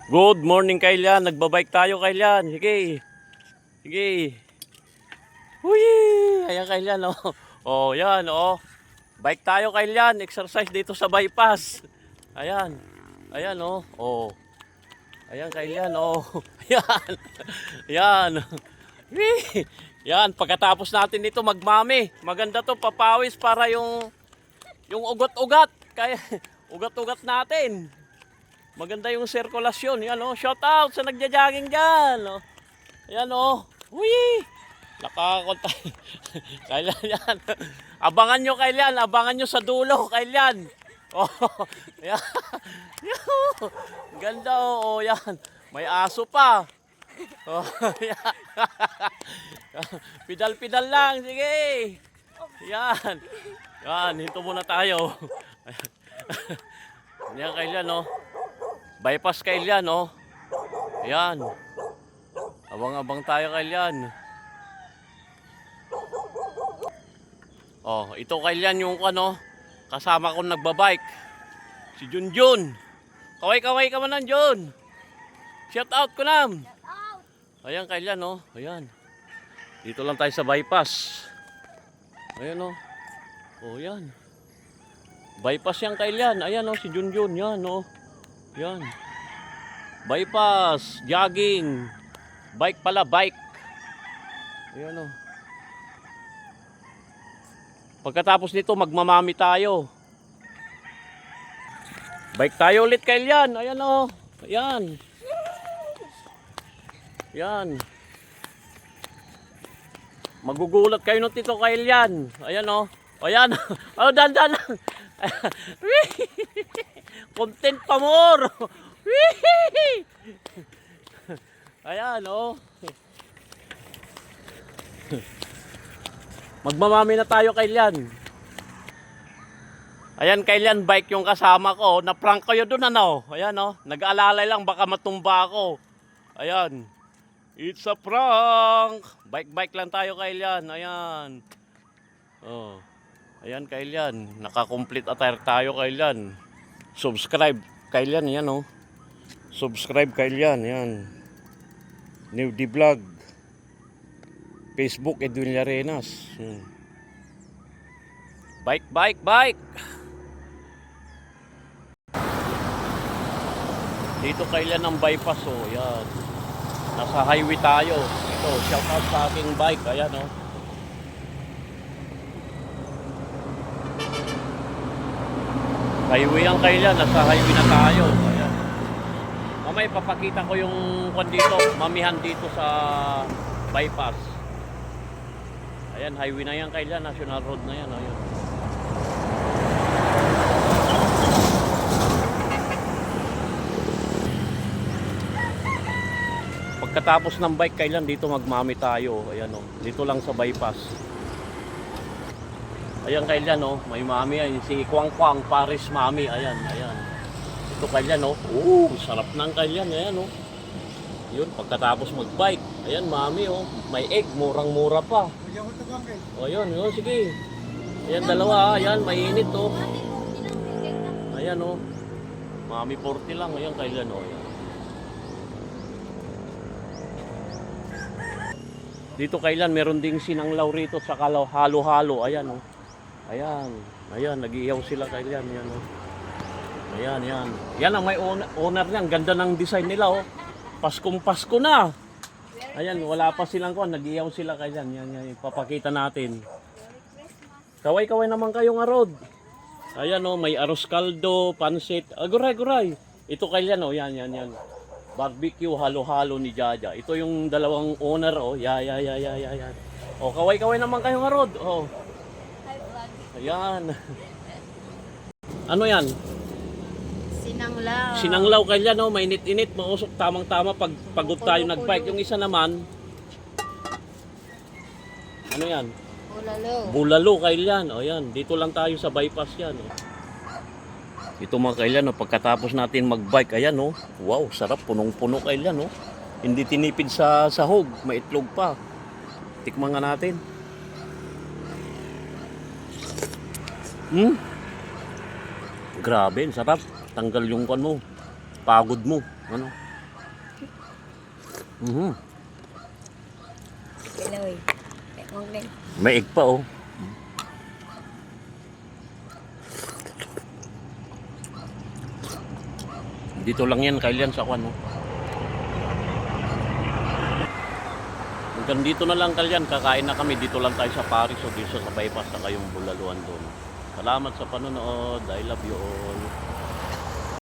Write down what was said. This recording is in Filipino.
Good morning, Kailan. Nagbabike tayo, Kailan. Sige. Sige. Uy! Ayan, Kailan, oh. Oh, yan, oh. Bike tayo, Kailan. Exercise dito sa bypass. Ayan. Ayan, oh. Oh. Ayan, Kailan, oh. Ayan. Ayan. Yan, pagkatapos natin dito magmami. Maganda to, papawis para yung ugat-ugat. Kaya ugat-ugat natin. Maganda yung sirkulasyon. Yan, oh. Shout out sa nagja-jogging diyan, oh. Ayan, oh. Uy! Nakakonta. Kailan yan. Abangan nyo, Kailan. Abangan nyo sa dulo, Kailan. Oh. Yan. Ganda, oh. Oh, yan. May aso pa. Oh, yan. Pidal-pidal lang. Sige. Yan. Yan. Hinto muna tayo. Yan, Kailan, oh. Bypass, Kailan, oh. Yan. Abang-abang tayo, Kailan. Oh, ito Kailan yung ano, kasama kong nagbabike. Si Junjun. Kaway-kaway ka man Jun. Shout out ko nam. Ayan Kailan, oh. Ayan. Dito lang tayo sa bypass. Ayan, oh. Oh, yan. Bypass yan, Kailan. Ayan, oh, si Junjun. Yan, oh. Yan. Bypass, jogging. Bike pala, bike. Ayan, oh. Pagkatapos nito, magmamami tayo. Bike tayo ulit, Kailan. Ayan, oh. Ayan. Ayan. Magugulat kayo nung tito, Kailan. Ayan, oh. Ayan. Oh, dandan lang. Content pa more. Ayan, oh. Magmamami na tayo, Kailan. Ayan, Kailan, bike yung kasama ko. Na-prank kayo dun, ano? Ayan, oh. Nag-aalalay lang, baka matumba ako. Ayan. It's a prank. Bike-bike lang tayo, Kailan. Ayan. Oh. Ayan, Kailan. Naka-complete attire tayo, Kailan. Subscribe, Kailan. Ayan, oh. Subscribe, Kailan. Ayan. New D Vlog. Facebook, Edwin Larenas. Bike, bike, bike. Dito Kailan ang bypass, oh. Yan. Nasa highway tayo. Ito, shout out sa aking bike. Ayan, oh. Highway ang Kailan. Nasa highway na tayo. Ayan. Mamaya papakita ko yung kwan dito. Mamihan dito sa bypass. Ayan, highway na yan, Kailan. National road na yan. Ayan. Pagkatapos ng bike, Kailan, dito magmami tayo. Ayan, oh. Dito lang sa bypass. Ayan, Kailan, oh. May mami yan. Si Kwang Kwang, Paris Mami. Ayan, ayan. Ito, Kailan, oh. Oh, sarap ng Kailan. Ayan, oh. Yun, pagkatapos magbike. Ayan, mami, oh. May egg, murang-mura pa. O, yun, yun, sige. Ayan, dalawa, ayan, mainit, oh. Ayan, oh. Mami 40 lang, ayan, Kailan, oh. Ayan. Dito, Kailan, meron ding sinanglaw rito sa halo-halo. Ayan, oh. Ayan, ayan, nag-iiyaw sila, Kailan, ayan, oh. Ayan, ayan. Yan ang may owner niyan. Ganda ng design nila, oh. Paskong Pasko na. Ayan, wala pa silang kuwan. Nag-iyaw sila, Kailan. Yan, yan, ipapakita natin. Kaway-kaway naman kayong arod. Ayan, oh, may arroz caldo, pansit. Guray-guray. Ito, Kailan, oh. Yan, yan, yan. Barbecue, halo-halo ni Jaja. Ito yung dalawang owner, oh. Yan. Oh, kaway-kaway naman kayong arod. Oh. Ayan. Ano yan? Sinanglaw. Sinanglaw, Kailan, oh. Mainit-init, mausok. Tamang-tama pag pagod tayo nagbike. Yung isa naman, ano yan? Bulalo. Bulalo, Kailan. O yan, dito lang tayo sa bypass yan. Oh. Ito mga Kailan, oh, pagkatapos natin magbike, ayan, oh. Wow, sarap, punong-puno, Kailan, oh. Hindi tinipid sa sahog, may itlog pa. Tikman nga natin. Grabe, sarap. Tanggal yung kan mo, pagod mo. Ano? Mhm. Kiloy. Okay. May egg pa oh. Dito lang yan, Kailian, sa kwan. Oh. Hanggang dito na lang, Kailian. Kakain na kami. Dito lang tayo sa Paris o dito sa bypass na kayong Bulaluan doon. Salamat sa panonood. I love you all.